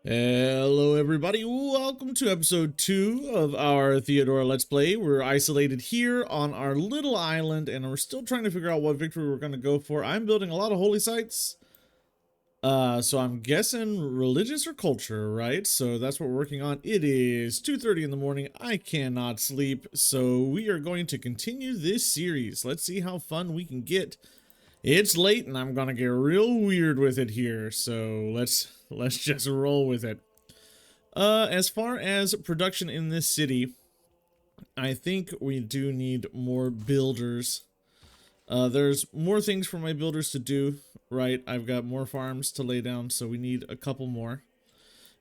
Hello everybody, welcome to episode 2 of our Theodora Let's Play. We're isolated here on our little island and we're still trying to figure out what victory we're going to go for. I'm building a lot of holy sites, so I'm guessing religious or culture, right? So that's what we're working on. It is 2:30 in the morning, I cannot sleep, so we are going to continue this series. Let's see how fun we can get. It's late and I'm gonna get real weird with it here, so let's just roll with it. As far as production in this city, I think we do need more builders. There's more things for my builders to do, right? I've got more farms to lay down, so we need a couple more.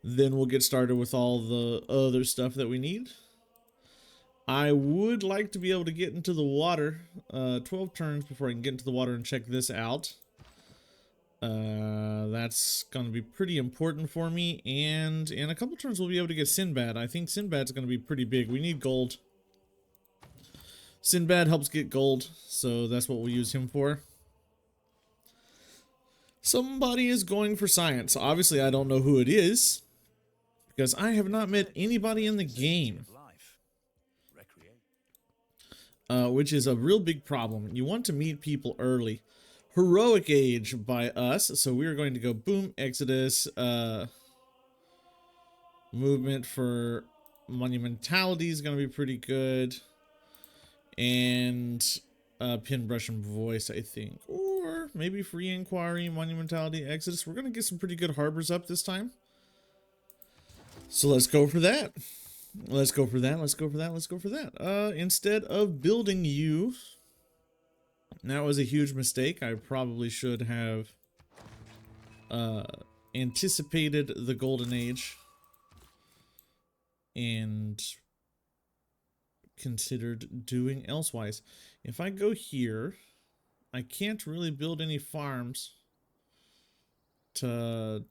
Then we'll get started with all the other stuff that we need. I would like to be able to get into the water 12 turns before I can get into the water and check this out. That's going to be pretty important for me, and in a couple turns we'll be able to get Sinbad. I think Sinbad's going to be pretty big. We need gold. Sinbad helps get gold, so that's what we'll use him for. Somebody is going for science. Obviously I don't know who it is, because I have not met anybody in the game. Which is a real big problem. You want to meet people early. Heroic age by us, so we're going to go boom, Exodus, movement for monumentality is going to be pretty good, and pin, brush, and voice, I think, or maybe free inquiry, monumentality, Exodus. We're going to get some pretty good harbors up this time, so let's go for that. Let's go for that. Let's go for that. Let's go for that. Instead of building you, that was a huge mistake. I probably should have anticipated the golden age and considered doing elsewise. If I go here, I can't really build any farms to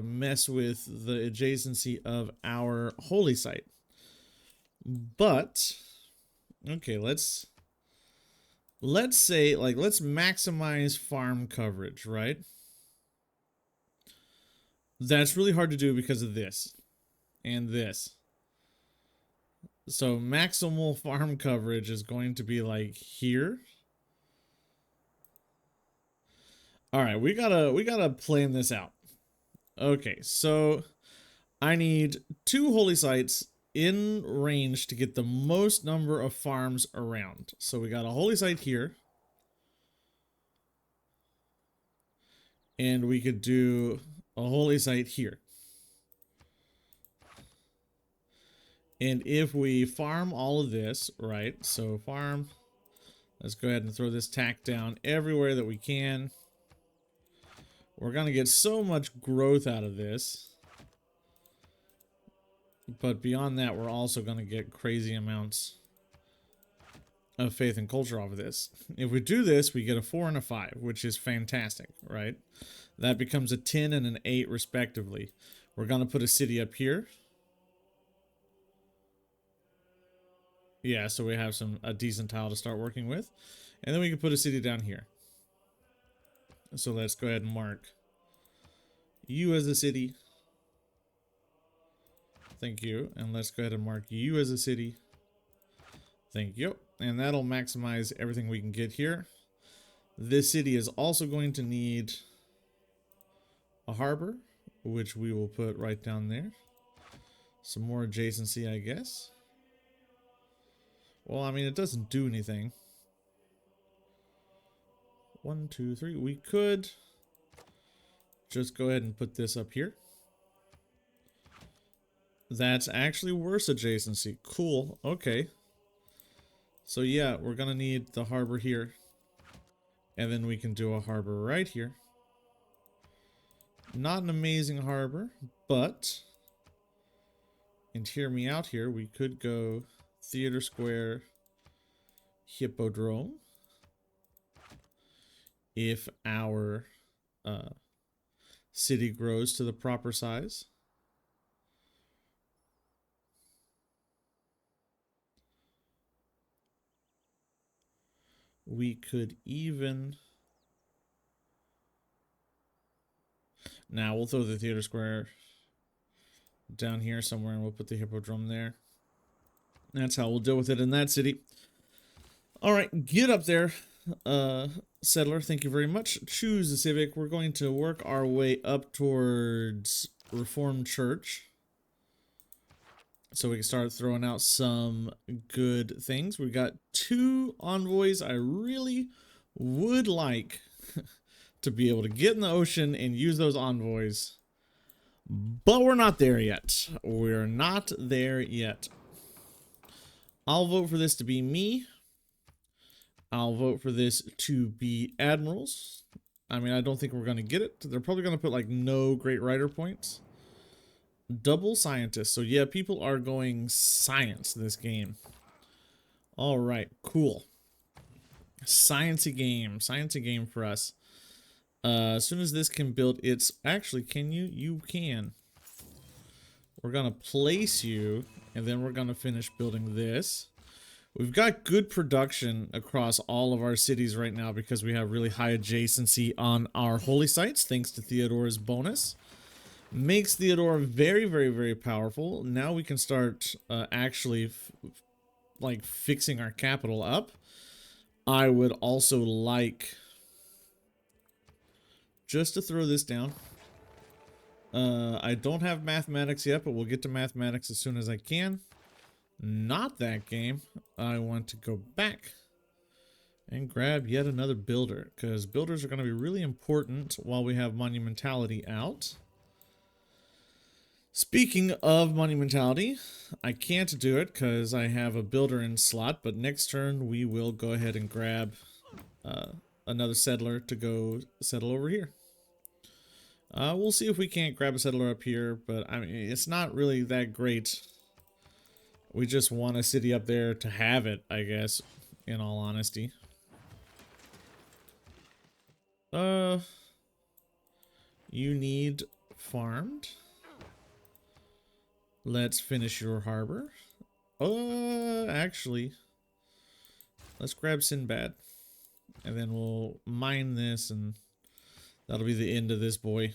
mess with the adjacency of our holy site. But okay, let's say, like, let's maximize farm coverage, right? That's really hard to do because of this and this. So maximal farm coverage is going to be like here. All right, we gotta plan this out. Okay, so I need 2 holy sites in range to get the most number of farms around. So we got a holy site here. And we could do a holy site here. And if we farm all of this, right? So farm, let's go ahead and throw this tack down everywhere that we can. We're going to get so much growth out of this. But beyond that, we're also going to get crazy amounts of faith and culture off of this. If we do this, we get a 4 and a 5, which is fantastic, right? That becomes a 10 and an 8 respectively. We're going to put a city up here. Yeah, so we have a decent tile to start working with. And then we can put a city down here. So let's go ahead and mark you as a city. Thank you. And let's go ahead and mark you as a city. Thank you. And that'll maximize everything we can get here. This city is also going to need a harbor, which we will put right down there. Some more adjacency, I guess. Well, I mean, it doesn't do anything. 1, 2, 3. We could just go ahead and put this up here. That's actually worse adjacency. Cool. Okay. So yeah, we're gonna need the harbor here. And then we can do a harbor right here. Not an amazing harbor, but, and hear me out here, we could go Theater Square, Hippodrome. If our city grows to the proper size. We could even... Now we'll throw the Theater Square down here somewhere, and we'll put the hippodrome there. That's how we'll deal with it in that city. All right, get up there, settler. Thank you very much. Choose a civic. We're going to work our way up towards Reformed Church, so we can start throwing out some good things. We've got 2 envoys. I really would like to be able to get in the ocean and use those envoys, but we're not there yet. We're not there yet. I'll vote for this to be me. I'll vote for this to be admirals. I mean, I don't think we're going to get it. They're probably going to put like no great writer points. Double scientists. So yeah, people are going science this game. All right, cool. Sciencey game for us. As soon as this can build its, actually, can you? You can. We're gonna place you, and then we're gonna finish building this. We've got good production across all of our cities right now because we have really high adjacency on our holy sites, thanks to Theodora's bonus. Makes Theodora very, very, very powerful. Now we can start actually like fixing our capital up. I would also like just to throw this down. I don't have mathematics yet, but we'll get to mathematics as soon as I can. Not that game. I want to go back and grab yet another builder, because builders are going to be really important while we have monumentality out. Speaking of monumentality, I can't do it because I have a builder in slot, but next turn we will go ahead and grab another settler to go settle over here. We'll see if we can't grab a settler up here, but I mean, it's not really that great. We just want a city up there to have it, I guess, in all honesty. You need farmed. Let's finish your harbor. Actually, let's grab Sinbad. And then we'll mine this, and that'll be the end of this boy.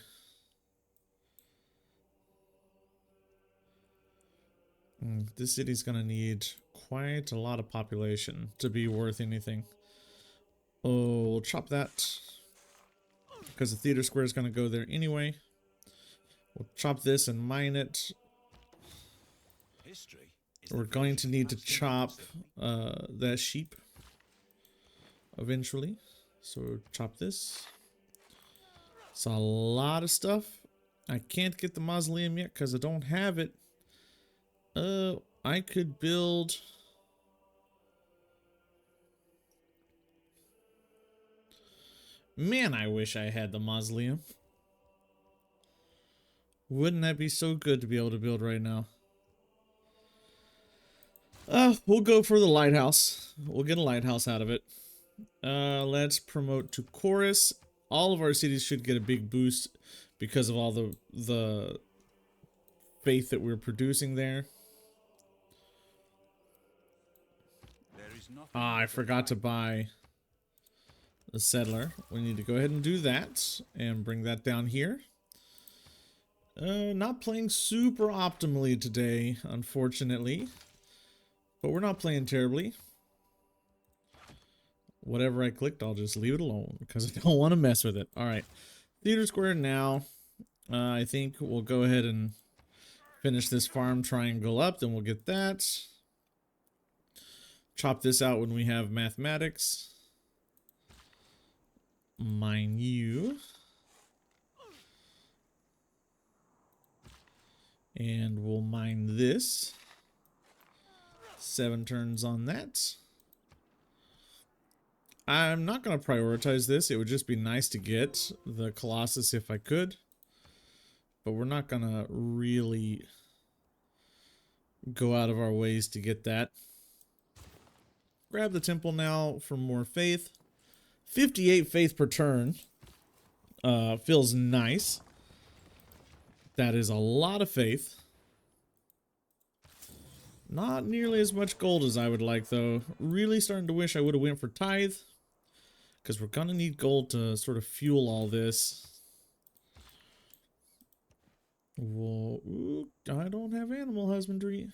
This city's gonna need quite a lot of population to be worth anything. Oh, we'll chop that, because the theater square is gonna go there anyway. We'll chop this and mine it. We're going to need to chop that sheep eventually. So chop this. It's a lot of stuff. I can't get the mausoleum yet because I don't have it. I could build... Man, I wish I had the mausoleum. Wouldn't that be so good to be able to build right now? We'll go for the lighthouse. We'll get a lighthouse out of it. Let's promote to chorus. All of our cities should get a big boost because of all the faith that we're producing there. I forgot to buy the settler. We need to go ahead and do that and bring that down here. Not playing super optimally today, unfortunately. But we're not playing terribly. Whatever I clicked, I'll just leave it alone because I don't want to mess with it. All right. Theater square now. I think we'll go ahead and finish this farm triangle up. Then we'll get that. Chop this out when we have mathematics. Mine you. And we'll mine this. 7 turns on that. I'm not going to prioritize this. It would just be nice to get the Colossus if I could. But we're not going to really go out of our ways to get that. Grab the temple now for more faith. 58 faith per turn. Feels nice. That is a lot of faith. Not nearly as much gold as I would like, though. Really starting to wish I would have went for tithe. Because we're going to need gold to sort of fuel all this. Whoa. I don't have animal husbandry.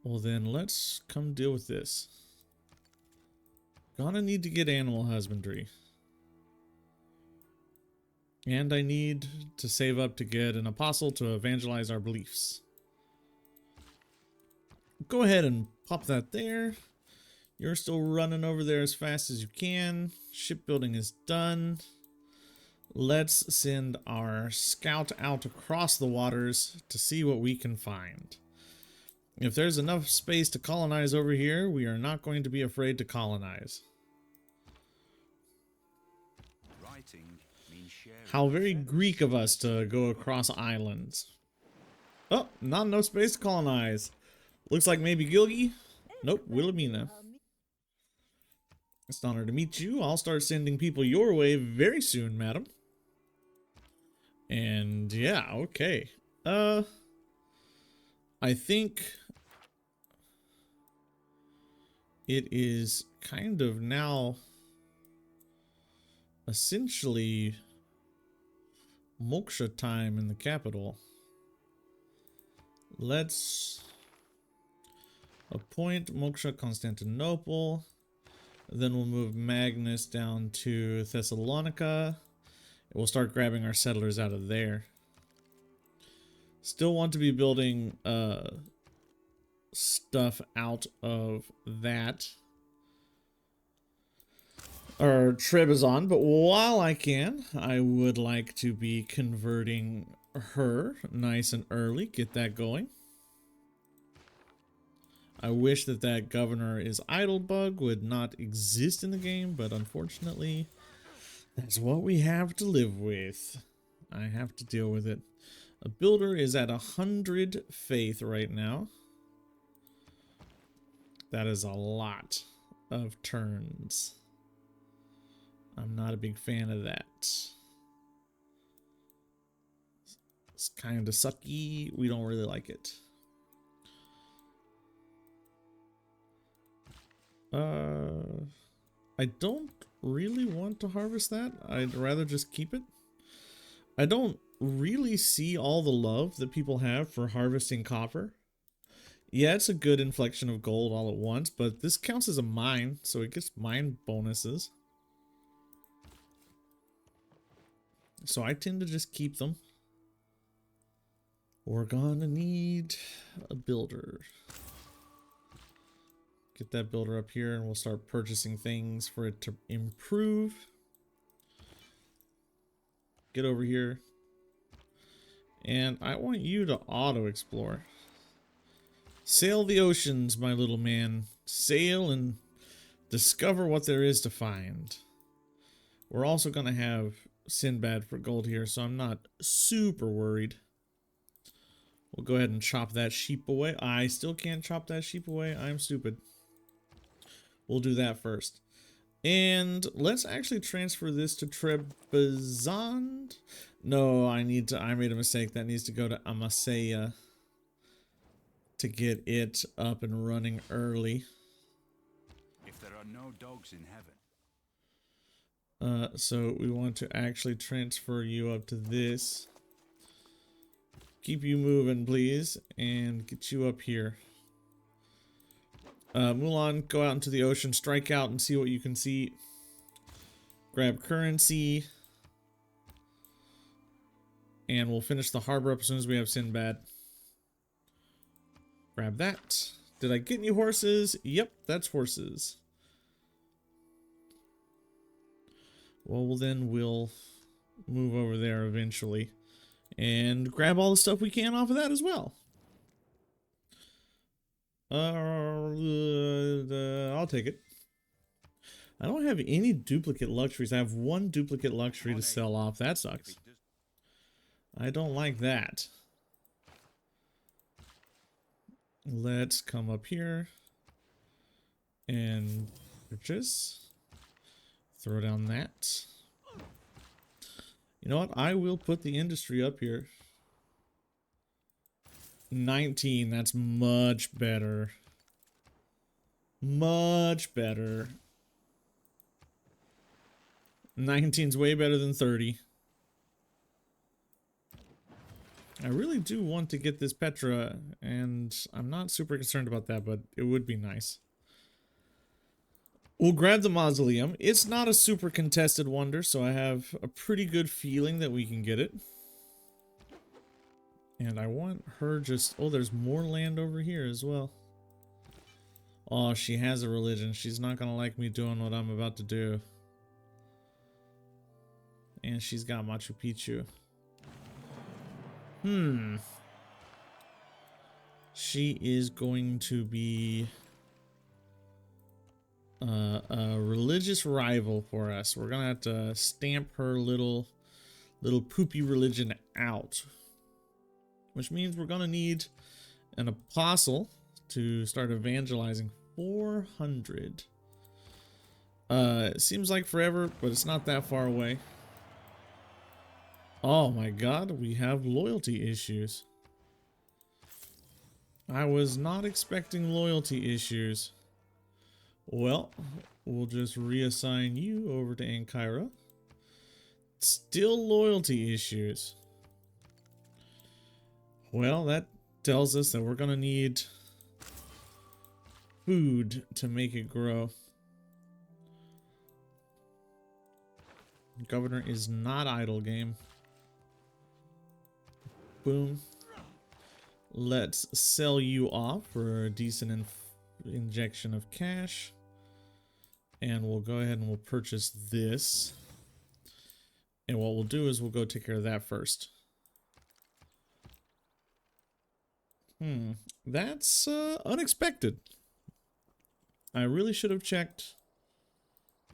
Well then, let's come deal with this. Gonna need to get animal husbandry. And I need to save up to get an apostle to evangelize our beliefs. Go ahead and pop that there. You're still running over there as fast as you can. Shipbuilding is done. Let's send our scout out across the waters to see what we can find. If there's enough space to colonize over here, we are not going to be afraid to colonize. How very Greek of us to go across islands. Oh, not enough space to colonize. Looks like maybe Gilgi? Nope, Wilhelmina. It's an honor to meet you. I'll start sending people your way very soon, madam. And yeah, okay. I think it is kind of now essentially moksha time in the capital. Let's appoint Moksha Constantinople. Then we'll move Magnus down to Thessalonica. We'll start grabbing our settlers out of there. Still want to be building stuff out of that. Or Trebizond, but while I can, I would like to be converting her nice and early. Get that going. I wish that that governor is Idlebug would not exist in the game, but unfortunately, that's what we have to live with. I have to deal with it. A builder is at 100 faith right now. That is a lot of turns. I'm not a big fan of that. It's kind of sucky. We don't really like it. I don't really want to harvest that. I'd rather just keep it. I don't really see all the love that people have for harvesting copper. Yeah, it's a good inflection of gold all at once, but this counts as a mine, so it gets mine bonuses. So I tend to just keep them. We're gonna need a builder. Get that builder up here and we'll start purchasing things for it to improve. Get over here. And I want you to auto-explore. Sail the oceans, my little man. Sail and discover what there is to find. We're also going to have Sinbad for gold here, so I'm not super worried. We'll go ahead and chop that sheep away. I still can't chop that sheep away. I'm stupid. We'll do that first. And let's actually transfer this to Trebizond. No, I made a mistake. That needs to go to Amasya to get it up and running early. If there are no dogs in heaven. So we want to actually transfer you up to this. Keep you moving, please, and get you up here. Mulan, go out into the ocean, strike out and see what you can see. Grab currency. And we'll finish the harbor up as soon as we have Sinbad. Grab that. Did I get any horses? Yep, that's horses. Well, then we'll move over there eventually. And grab all the stuff we can off of that as well. I'll take it. I don't have any duplicate luxuries. I have one duplicate luxury to sell off. That sucks. I don't like that. Let's come up here and purchase. Throw down that. You know what? I will put the industry up here. 19, that's much better. Much better. 19's way better than 30. I really do want to get this Petra, and I'm not super concerned about that, but it would be nice. We'll grab the mausoleum. It's not a super contested wonder, so I have a pretty good feeling that we can get it. And I want her just... Oh, there's more land over here as well. Oh, she has a religion. She's not going to like me doing what I'm about to do. And she's got Machu Picchu. She is going to be a religious rival for us. We're gonna have to stamp her little poopy religion out, which means we're gonna need an apostle to start evangelizing. 400. It seems like forever, but it's not that far away. Oh my god, we have loyalty issues. I was not expecting loyalty issues. Well, we'll just reassign you over to Ankara. Still loyalty issues. Well, that tells us that we're gonna need food to make it grow. Governor is not idle, game. Boom. Let's sell you off for a decent injection of cash. And we'll go ahead and we'll purchase this. And what we'll do is we'll go take care of that first. That's unexpected. I really should have checked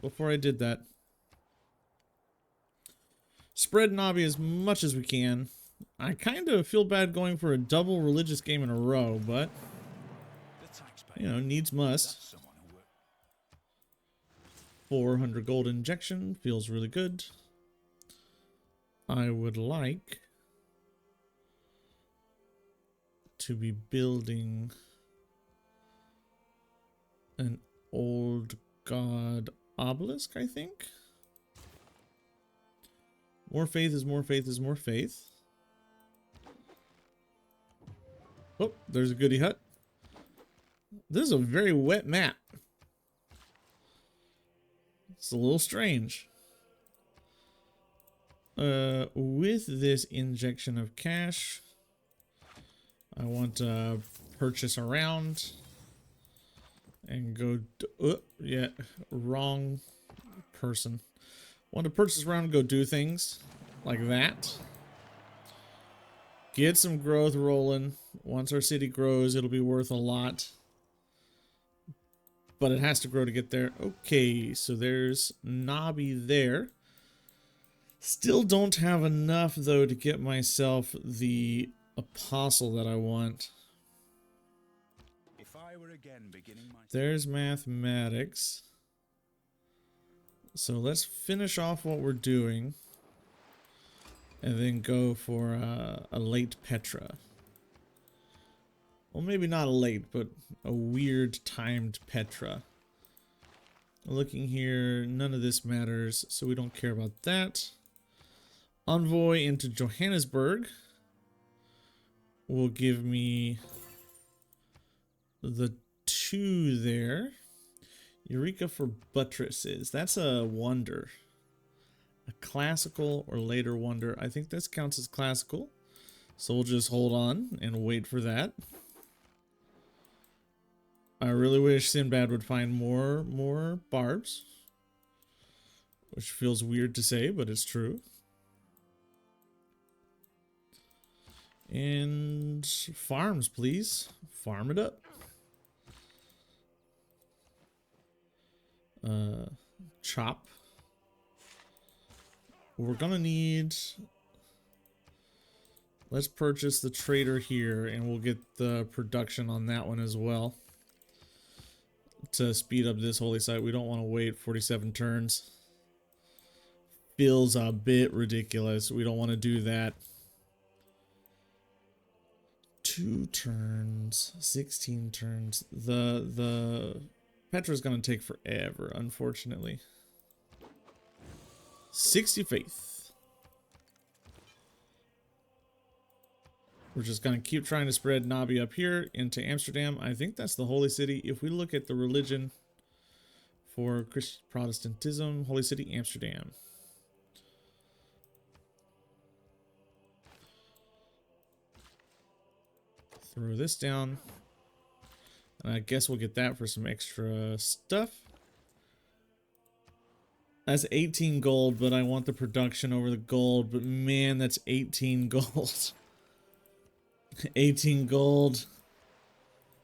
before I did that. Spread Navi as much as we can. I kind of feel bad going for a double religious game in a row, but you know, needs must. 400 gold injection feels really good. I would like to be building an old god obelisk, I think. More faith is more faith is more faith. Oh, there's a goody hut. This is a very wet map. It's a little strange. With this injection of cash, I want to purchase around and go... yeah, wrong person. Want to purchase around and go do things like that. Get some growth rolling. Once our city grows, it'll be worth a lot. But it has to grow to get there. Okay, so there's Nabi there. Still don't have enough, though, to get myself the apostle that I want. If I were again beginning my... There's mathematics. So let's finish off what we're doing. And then go for a late Petra. Well, maybe not a late, but a weird timed Petra. Looking here, none of this matters, so we don't care about that. Envoy into Johannesburg will give me the 2 there. Eureka for buttresses. That's a wonder. A classical or later wonder. I think this counts as classical. So we'll just hold on and wait for that. I really wish Sinbad would find more barbs. Which feels weird to say, but it's true. And farms, please. Farm it up. Chop. We're gonna need... Let's purchase the trader here, and we'll get the production on that one as well. To speed up this holy site. We don't want to wait 47 turns. Feels a bit ridiculous. We don't want to do that. 2 turns, 16 turns. The Petra's gonna take forever, unfortunately. 60 faith. We're just going to keep trying to spread Nabi up here into Amsterdam. I think that's the Holy City. If we look at the religion for Protestantism, Holy City, Amsterdam. Throw this down. And I guess we'll get that for some extra stuff. That's 18 gold, but I want the production over the gold. But man, that's 18 gold. 18 gold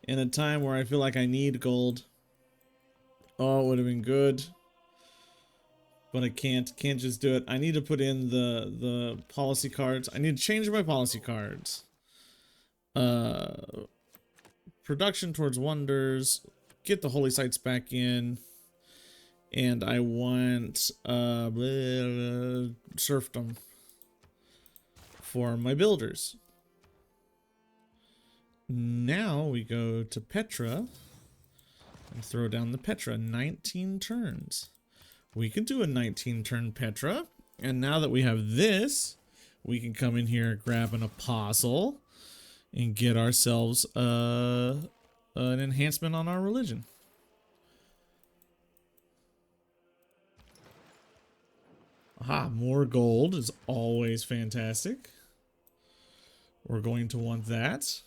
in a time where I feel like I need gold. Oh, it would have been good. But I can't just do it. I need to put in the policy cards. I need to change my policy cards. Production towards wonders. Get the holy sites back in. And I want serfdom for my builders. Now we go to Petra and throw down the Petra. 19 turns. We can do a 19 turn Petra. And now that we have this, we can come in here, grab an apostle, and get ourselves an enhancement on our religion. Aha, more gold is always fantastic. We're going to want that.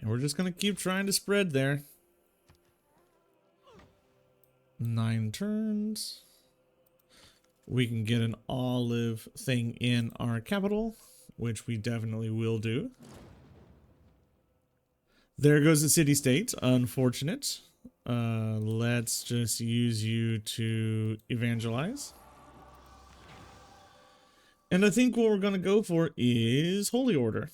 And we're just going to keep trying to spread there. 9 turns. We can get an olive thing in our capital, which we definitely will do. There goes the city-state. Unfortunate. Let's just use you to evangelize. And I think what we're going to go for is Holy Order.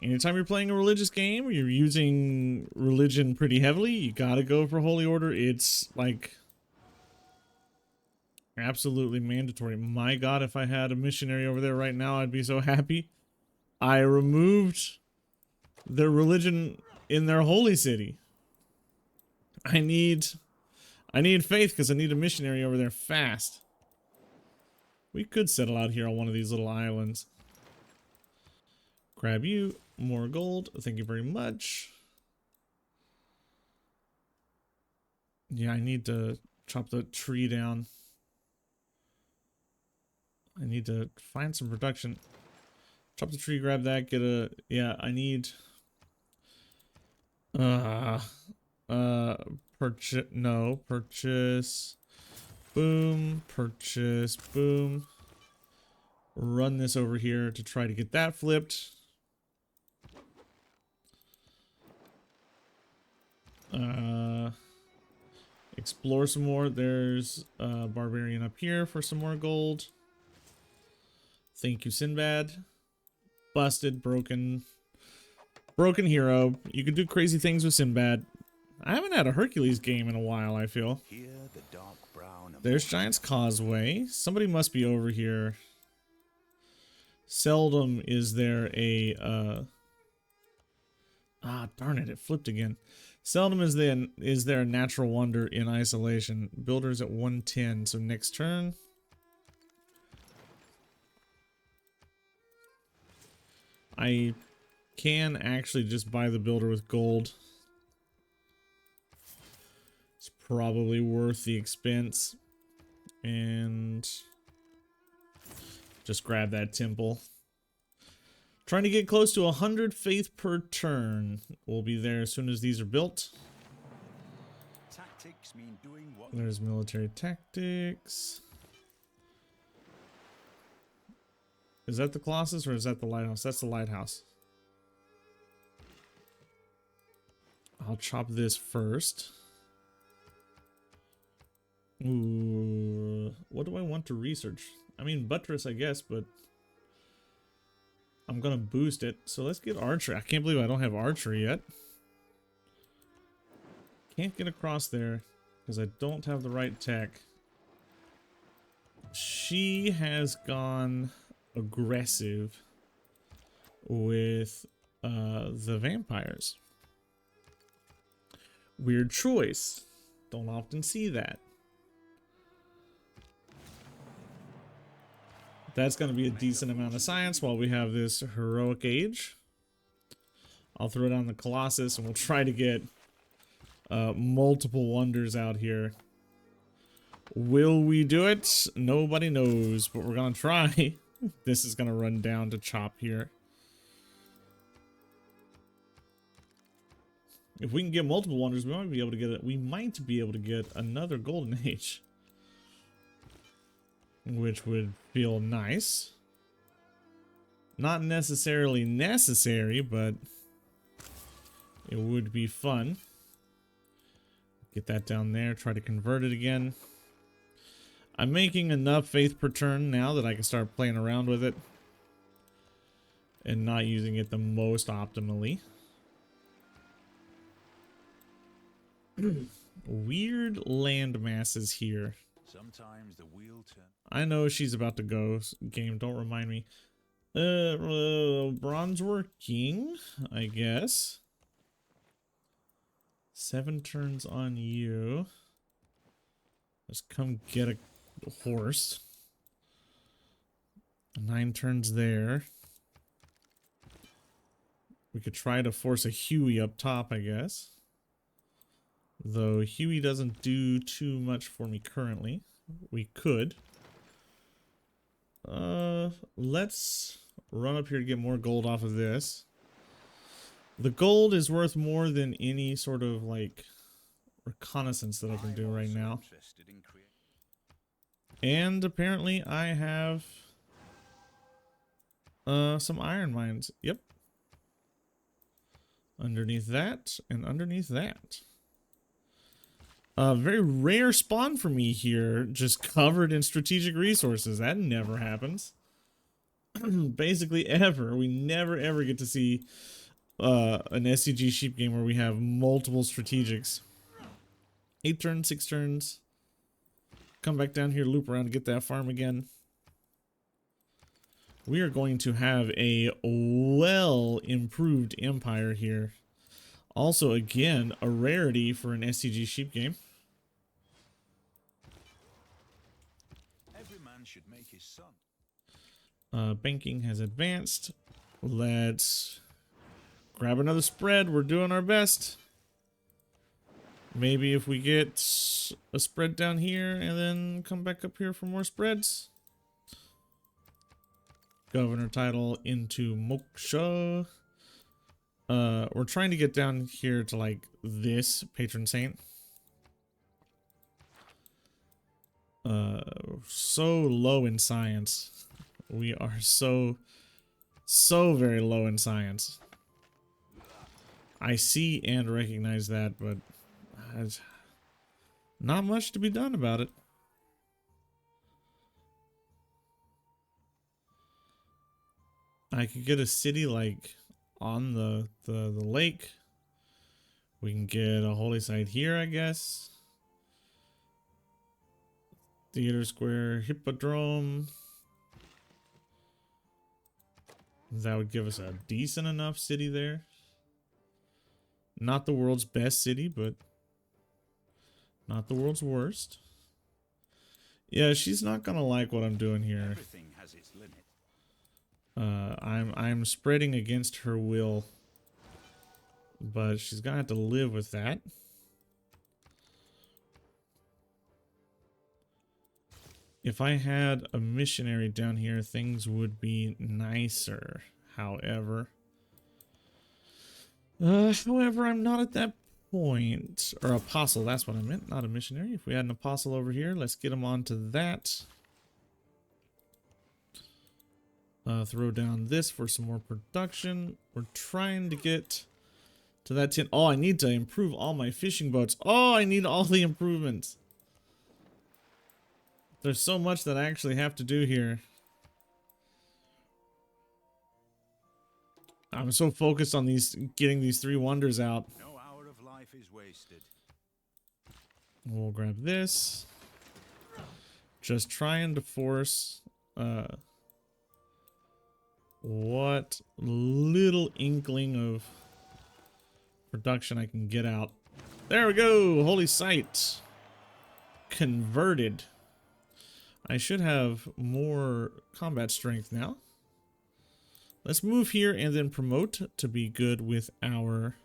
Anytime you're playing a religious game, or you're using religion pretty heavily, you gotta go for Holy Order. It's like absolutely mandatory. My God, if I had a missionary over there right now, I'd be so happy. I removed their religion in their holy city. I need faith because I need a missionary over there fast. We could settle out here on one of these little islands. Grab you. More gold. Thank you very much. Yeah, I need to chop the tree down. I need to find some production. Chop the tree, grab that, get a... Yeah, I need... Purchase... No, purchase... Boom, purchase, boom. Run this over here to try to get that flipped. Explore some more. There's a barbarian up here for some more gold. Thank you, Sinbad. Busted, broken hero. You can do crazy things with Sinbad. I haven't had a Hercules game in a while, I feel. Here the dark brown There's Giant's Causeway. Somebody must be over here. Seldom is there a darn it, it flipped again. Seldom is there a natural wonder in isolation. Builders at 110, so next turn. I can actually just buy the builder with gold. It's probably worth the expense. And just grab that temple. Trying to get close to 100 faith per turn. We'll be there as soon as these are built. tactics mean doing what There's military tactics. Is that the Colossus or is that the lighthouse? That's the lighthouse. I'll chop this first. Ooh, what do I want to research? I mean, buttress, I guess, but I'm gonna boost it. So let's get archery. I can't believe I don't have archery yet. Can't get across there because I don't have the right tech. She has gone aggressive with the vampires. Weird choice. Don't often see that. That's going to be a decent amount of science while we have this heroic age. I'll throw down the Colossus and we'll try to get multiple wonders out here. Will we do it? Nobody knows, but we're going to try. This is going to run down to chop here. If we can get multiple wonders, we might be able to get it. We might be able to get another golden age, which would feel nice. Not necessarily necessary, but it would be fun. Get that down there. Try to convert it again. I'm making enough faith per turn now that I can start playing around with it and not using it the most optimally. Weird land masses here. Sometimes the wheel turns. I know she's about to go. Game, don't remind me. Bronze working, I guess. 7 turns on you. Let's come get a horse. 9 turns there. We could try to force a Huey up top, I guess. Though Huey doesn't do too much for me currently. We could. Let's run up here to get more gold off of this. The gold is worth more than any sort of like reconnaissance that I can do right now. And apparently I have some iron mines. Yep. Underneath that and underneath that. Very rare spawn for me here, just covered in strategic resources. That never happens. Basically ever. We never ever get to see an SCG sheep game where we have multiple strategics. 8 turns, 6 turns. Come back down here, loop around to get that farm again. We are going to have a well improved empire here. Also, again, a rarity for an SCG sheep game. Every man should make his son. Banking has advanced. Let's grab another spread. We're doing our best. Maybe if we get a spread down here and then come back up here for more spreads. Governor title into Moksha. We're trying to get down here to like this patron saint. So low in science. We are so very low in science. I see and recognize that, but not much to be done about it. I could get a city like on the lake. We can get a holy site here, I guess. Theater Square, Hippodrome. That would give us a decent enough city there. Not the world's best city, but not the world's worst. Yeah, she's not gonna like what I'm doing here. Everything has its limit. I'm spreading against her will, but she's gonna have to live with that. If I had a missionary down here, things would be nicer. However, I'm not at that point. Or apostle, that's what I meant, not a missionary. If we had an apostle over here, let's get him onto that. Throw down this for some more production. We're trying to get to that 10. Oh, I need to improve all my fishing boats. Oh, I need all the improvements. There's so much that I actually have to do here. I'm so focused on getting these 3 wonders out. No hour of life is wasted. We'll grab this. Just trying to force what little inkling of production I can get out. There we go. Holy site converted. I should have more combat strength now. Let's move here and then promote to be good with our...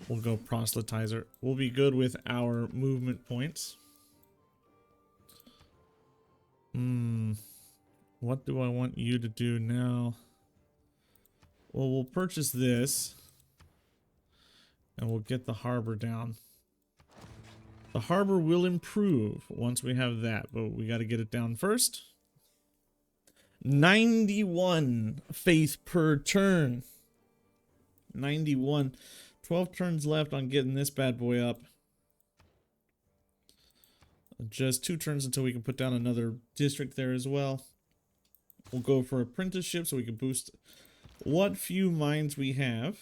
We'll go proselytizer. We'll be good with our movement points. What do I want you to do now? Well, we'll purchase this. And we'll get the harbor down. The harbor will improve once we have that, but we got to get it down first. 91 faith per turn. 91. 12 turns left on getting this bad boy up. Just 2 turns until we can put down another district there as well. We'll go for apprenticeship so we can boost what few mines we have.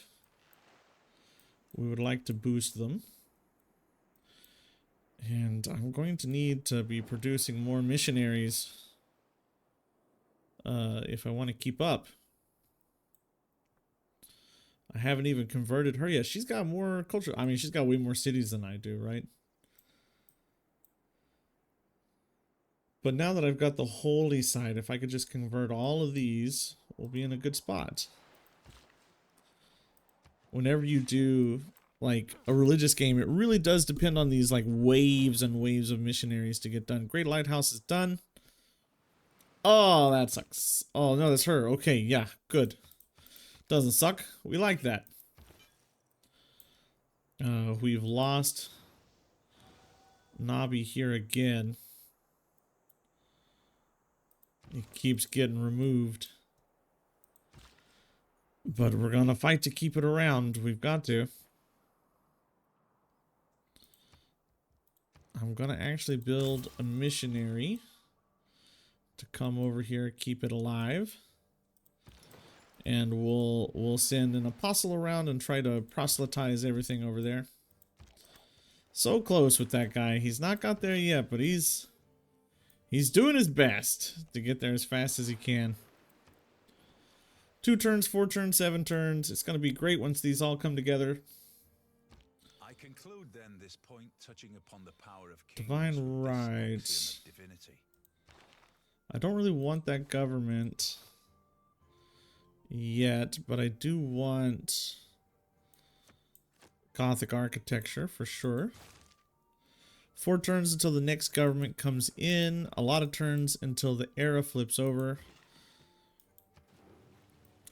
We would like to boost them. And I'm going to need to be producing more missionaries if I want to keep up. I haven't even converted her yet. She's got more culture. I mean, she's got way more cities than I do, right? But now that I've got the holy side, if I could just convert all of these, we'll be in a good spot. Whenever you do like a religious game, it really does depend on these like waves and waves of missionaries to get done. Great Lighthouse is done. Oh, that sucks. Oh no, that's her. Okay, yeah, good. Doesn't suck. We like that. We've lost Nabi here again. It keeps getting removed. But we're gonna fight to keep it around. We've got to. I'm gonna actually build a missionary to come over here, keep it alive. And we'll send an apostle around and try to proselytize everything over there. So close with that guy. He's not got there yet, but he's doing his best to get there as fast as he can. 2 turns, 4 turns, 7 turns. It's going to be great once these all come together. I conclude then this point touching upon the power of kings, Divine rights. divinity. I don't really want that government yet, but I do want Gothic architecture for sure. 4 turns until the next government comes in. A lot of turns until the era flips over.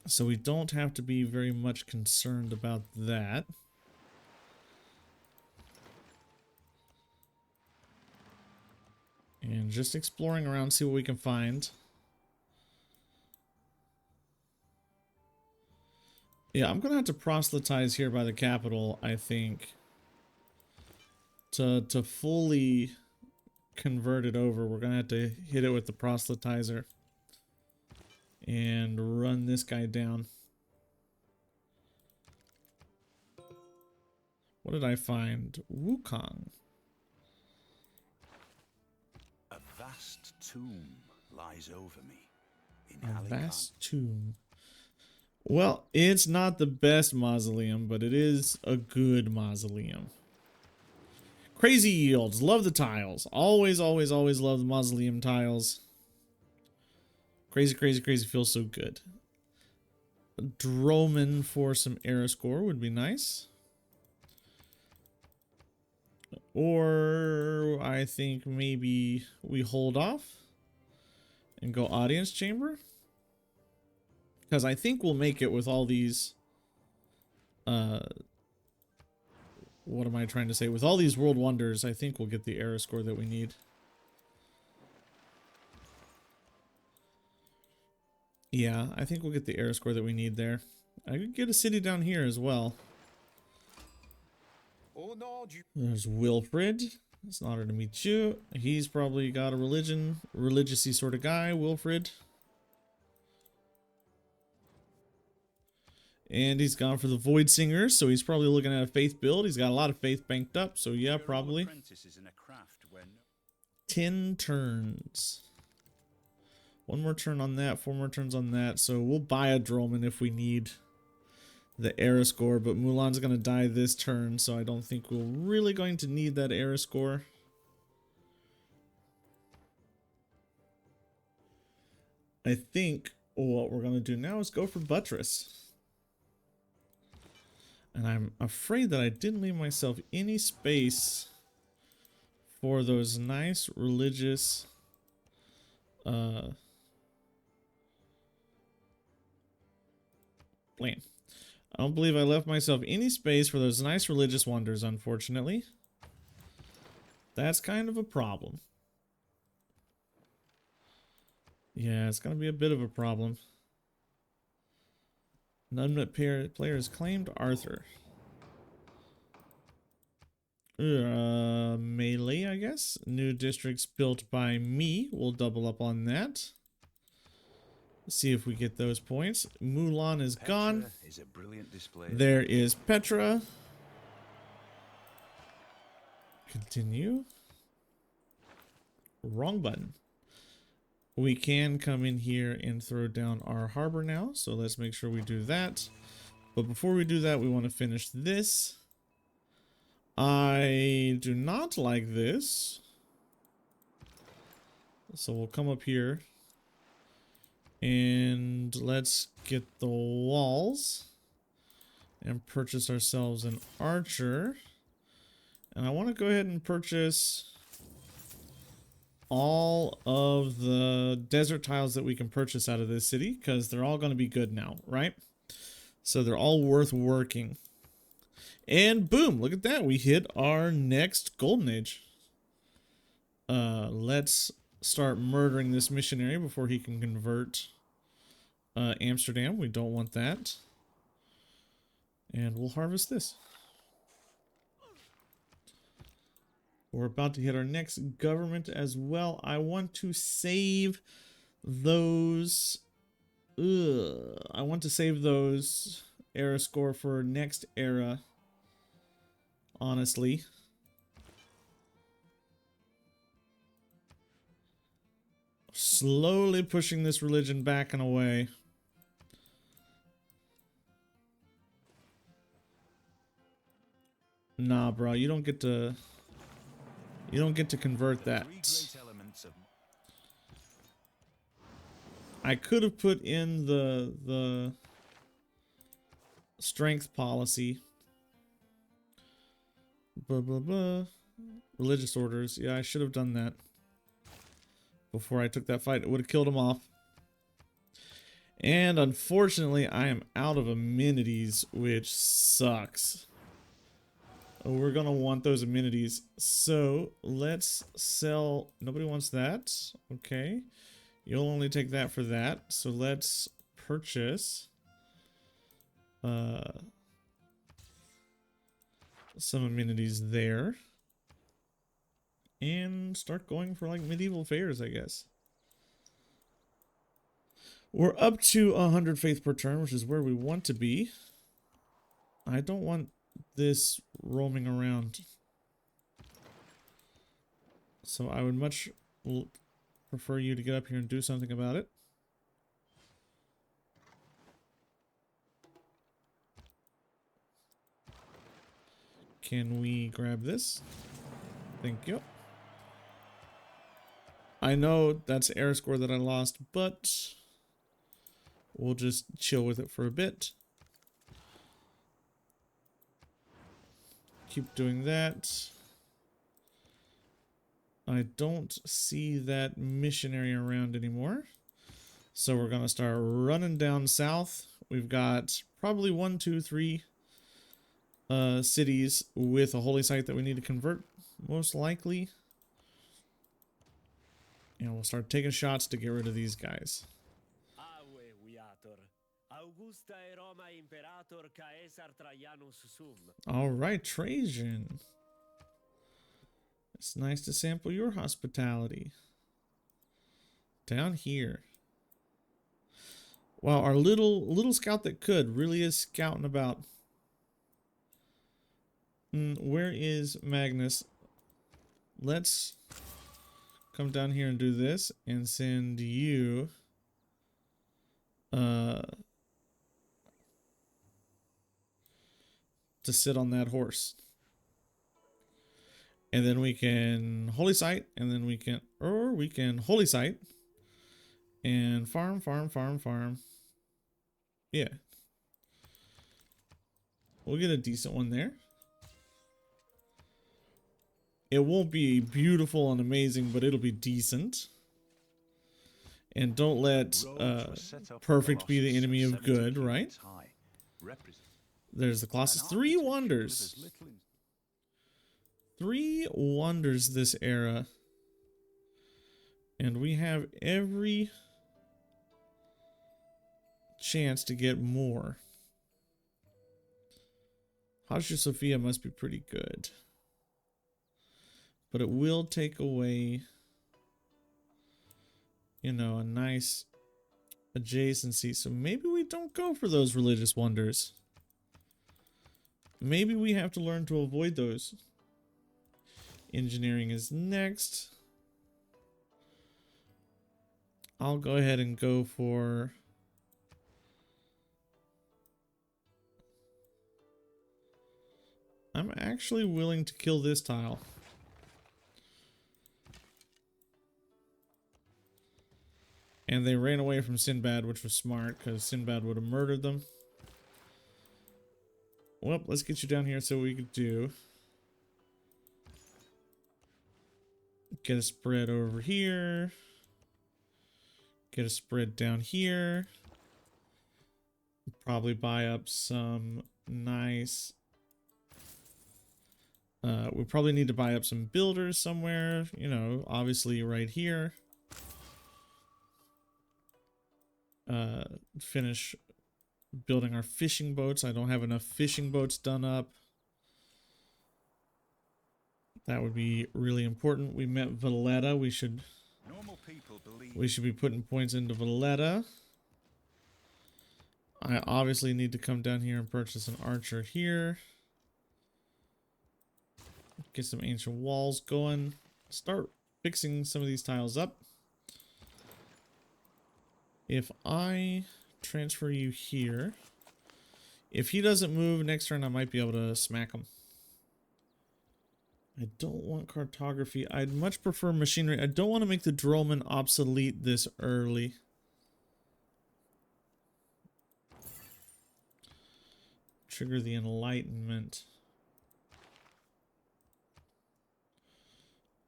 So we don't have to be very much concerned about that. And just exploring around, see what we can find. Yeah, I'm gonna have to proselytize here by the capital, I think, to fully convert it over. We're gonna have to hit it with the proselytizer and run this guy down. What did I find? Wukong. A vast tomb lies over me. A vast tomb. Well, it's not the best mausoleum, but it is a good mausoleum. Crazy yields. Love the tiles. Always, always, always love the mausoleum tiles. Crazy, crazy, crazy. Feels so good. Droman for some era score would be nice. Or I think maybe we hold off and go audience chamber. Because I think we'll make it with all these, what am I trying to say? With all these world wonders, I think we'll get the era score that we need. Yeah, I think we'll get the era score that we need there. I could get a city down here as well. There's Wilfred. It's an honor to meet you. He's probably got a religious-y sort of guy, Wilfred. And he's gone for the Void Singer, so he's probably looking at a faith build. He's got a lot of faith banked up, so yeah, probably. 10 turns. 1 more turn on that, 4 more turns on that. So we'll buy a Droman if we need the era score, but Mulan's going to die this turn, so I don't think we're really going to need that era score. I think what we're going to do now is go for buttress. And I'm afraid that I didn't leave myself any space for those nice religious land. I don't believe I left myself any space for those nice religious wonders, unfortunately. That's kind of a problem. Yeah, it's going to be a bit of a problem. None players claimed Arthur. Melee, I guess. New districts built by me. We'll double up on that. See if we get those points. Mulan is gone. Is a brilliant display. There is Petra. Continue. Wrong button. We can come in here and throw down our harbor now. So let's make sure we do that. But before we do that, we want to finish this. I do not like this. So we'll come up here. And let's get the walls. And purchase ourselves an archer. And I want to go ahead and purchase all of the desert tiles that we can purchase out of this city. Because they're all going to be good now, right? So they're all worth working. And boom, look at that. We hit our next golden age. Let's start murdering this missionary before he can convert Amsterdam. We don't want that. And we'll harvest this. We're about to hit our next government as well. I want to save those. I want to save those era score for next era. Honestly. Slowly pushing this religion back and away. Nah, bro, you don't get to convert that. I could have put in the strength policy. Blah blah blah. Religious orders. Yeah, I should have done that before I took that fight. It would have killed him off. And unfortunately, I am out of amenities, which sucks. We're gonna want those amenities. So let's sell. Nobody wants that. Okay. You'll only take that for that. So let's purchase some amenities there. And start going for like medieval fairs, I guess. We're up to 100 faith per turn, which is where we want to be. I don't want this roaming around. So I would much prefer you to get up here and do something about it. Can we grab this? Thank you. I know that's air score that I lost, but we'll just chill with it for a bit. Keep doing that. I don't see that missionary around anymore. So we're going to start running down south. We've got probably 1, 2, 3 cities with a holy site that we need to convert, most likely. And we'll start taking shots to get rid of these guys. All right, Trajan. It's nice to sample your hospitality. Down here. Wow, our little scout that could really is scouting about. Where is Magnus? Let's come down here and do this and send you to sit on that horse. And then we can holy site, and then we can holy site And farm, farm, farm, farm. Yeah. We'll get a decent one there. It won't be beautiful and amazing, but it'll be decent. And don't let perfect be the enemy of good, right? There's the Colossus. 3 wonders. 3 wonders this era. And we have every chance to get more. Hagia Sophia must be pretty good. But it will take away, you know, a nice adjacency. So maybe we don't go for those religious wonders. Maybe we have to learn to avoid those. Engineering is next. I'll go ahead and go for... I'm actually willing to kill this tile. And they ran away from Sinbad, which was smart, because Sinbad would have murdered them. Well, let's get you down here so we could do... Get a spread over here. Get a spread down here. Probably buy up some nice... we probably need to buy up some builders somewhere. You know, obviously right here. Finish building our fishing boats. I don't have enough fishing boats done up. That would be really important. We met Valletta. We should be putting points into Valletta. I obviously need to come down here and purchase an archer here. Get some ancient walls going. Start fixing some of these tiles up. If I transfer you here, if he doesn't move next turn, I might be able to smack him. I don't want cartography. I'd much prefer machinery. I don't want to make the Drollman obsolete this early. Trigger the Enlightenment.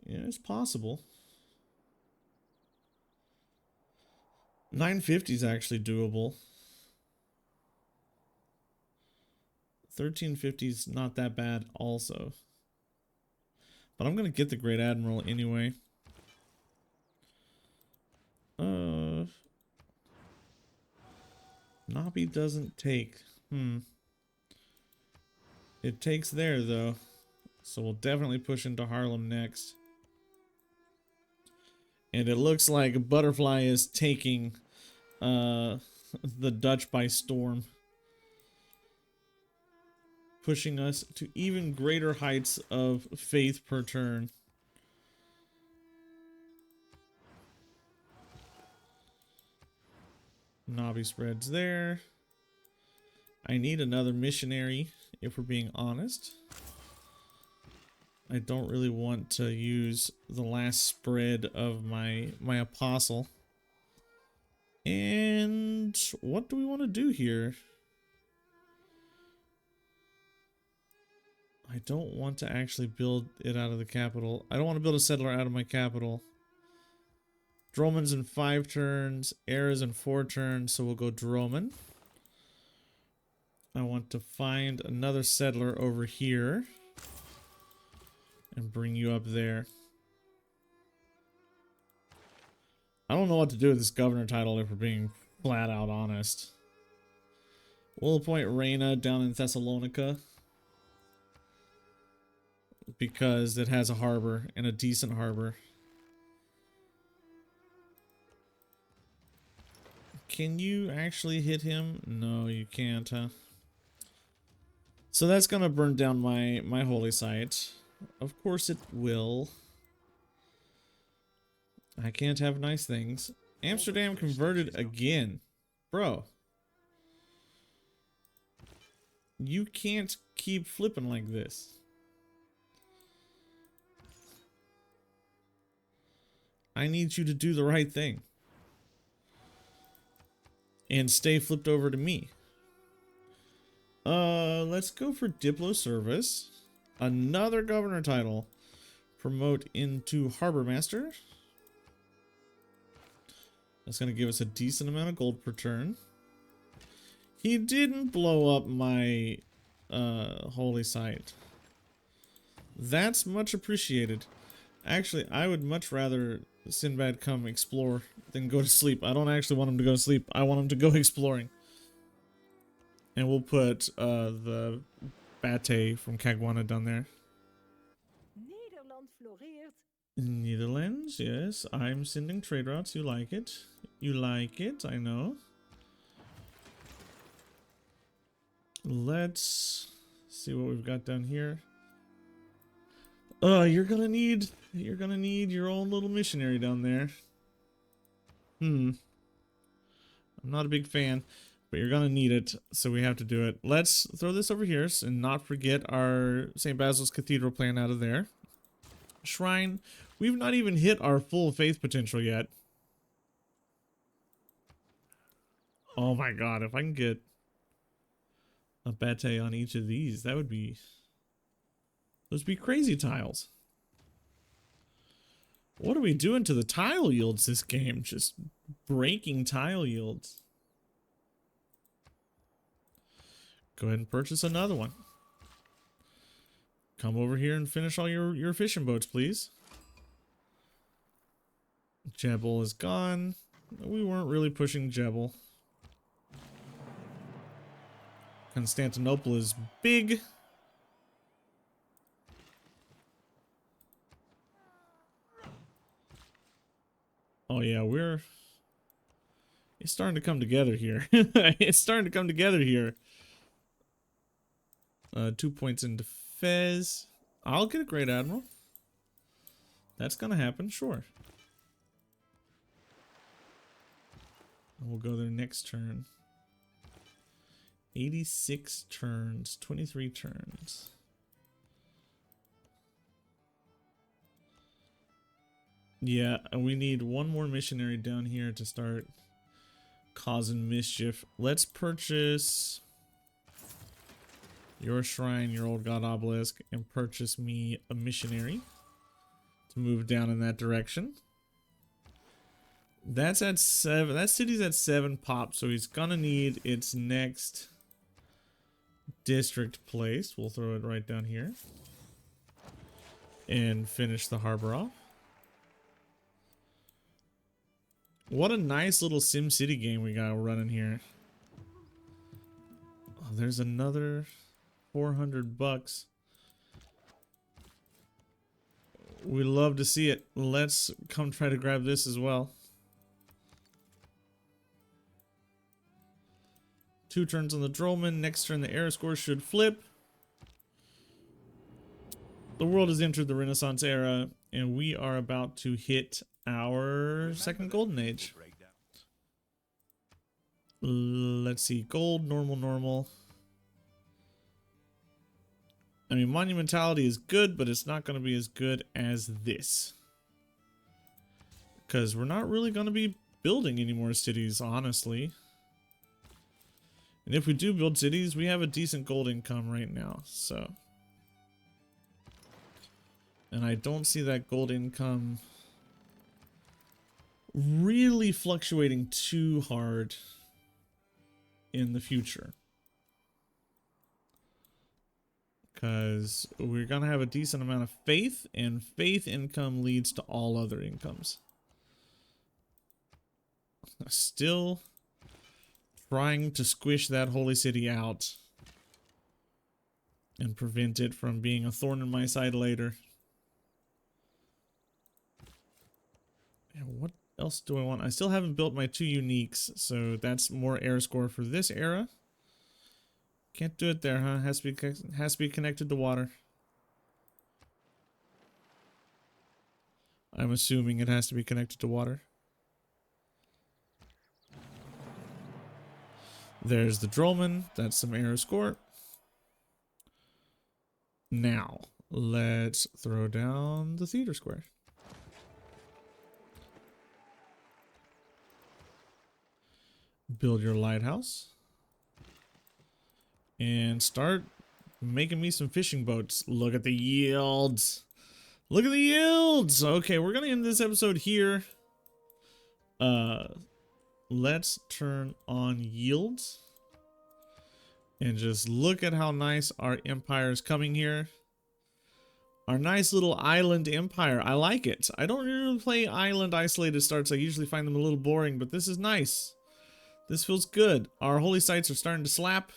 Yeah, it's possible. 950 is actually doable. 1350 is not that bad also. But I'm going to get the Great Admiral anyway. Nobby doesn't take. It takes there though. So we'll definitely push into Harlem next. And it looks like Butterfly is taking the Dutch by storm. Pushing us to even greater heights of faith per turn. Nobby spreads there. I need another missionary, if we're being honest. I don't really want to use the last spread of my apostle. And what do we want to do here? I don't want to actually build it out of the capital. I don't want to build a settler out of my capital. Drollman's in 5 turns. Era's in 4 turns, so we'll go Drollman. I want to find another settler over here. And bring you up there. I don't know what to do with this governor title if we're being flat out honest. We'll appoint Reina down in Thessalonica. Because it has a harbor, and a decent harbor. Can you actually hit him? No, you can't, huh? So that's gonna burn down my holy site. Of course it will. I can't have nice things. Amsterdam converted again. Bro. You can't keep flipping like this. I need you to do the right thing. and stay flipped over to me. Let's go for Diplo Service. Another governor title. Promote into Harbor Master. That's going to give us a decent amount of gold per turn. He didn't blow up my holy site. That's much appreciated. Actually, I would much rather Sinbad come explore than go to sleep. I don't actually want him to go to sleep. I want him to go exploring. And we'll put the Bate from Caguana down there. Netherlands, yes. I'm sending trade routes. You like it. You like it, I know. Let's see what we've got down here. You're gonna need your own little missionary down there. I'm not a big fan, but you're gonna need it, so we have to do it. Let's throw this over here and not forget our St. Basil's Cathedral plan out of there. Shrine, we've not even hit our full faith potential yet. Oh my god, if I can get a Bate on each of these, that would be... those would be crazy tiles. What are we doing to the tile yields this game? Just breaking tile yields. Go ahead and purchase another one. Come over here and finish all your fishing boats, please. Jebel is gone. We weren't really pushing Jebel. Constantinople is big. Oh yeah, it's starting to come together here. It's starting to come together here. 2 points into Fez. I'll get a Great Admiral. That's gonna happen, sure. We'll go there next turn. 86 turns, 23 turns. Yeah, we need one more missionary down here to start causing mischief. Let's purchase your shrine, your old god obelisk, and purchase me a missionary to move down in that direction. That's at 7. That city's at 7 pop, so he's gonna need its next district place. We'll throw it right down here and finish the harbor off. What a nice little Sim City game we got running here. Oh, there's another 400 bucks. We love to see it. Let's come try to grab this as well. 2 turns on the Drollman. Next turn, the era score should flip. The world has entered the Renaissance era, and we are about to hit our second golden age. Let's see. Gold, normal, normal. I mean, monumentality is good, but it's not going to be as good as this. Because we're not really going to be building any more cities, honestly. And if we do build cities, we have a decent gold income right now, so. And I don't see that gold income really fluctuating too hard in the future. Because we're going to have a decent amount of faith, and faith income leads to all other incomes. Still trying to squish that holy city out and prevent it from being a thorn in my side later. And what else do I want? I still haven't built my 2 uniques, so that's more air score for this era. Can't do it there, huh? Has to be connected to water. I'm assuming it has to be connected to water. There's the Drollman. That's some air score. Now, let's throw down the theater square. build your lighthouse. And start making me some fishing boats. Look at the yields. Look at the yields. Okay, we're gonna end this episode here. Let's turn on yields. And just look at how nice our empire is coming here. Our nice little island empire. I like it. I don't really play island isolated starts. I usually find them a little boring, but this is nice. This feels good. Our holy sites are starting to slap.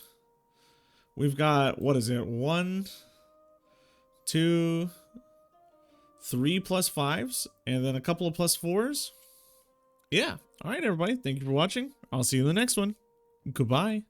We've got, what is it? 1, 2, 3 +5s, and then a couple of +4s. Yeah. All right, everybody. Thank you for watching. I'll see you in the next one. Goodbye.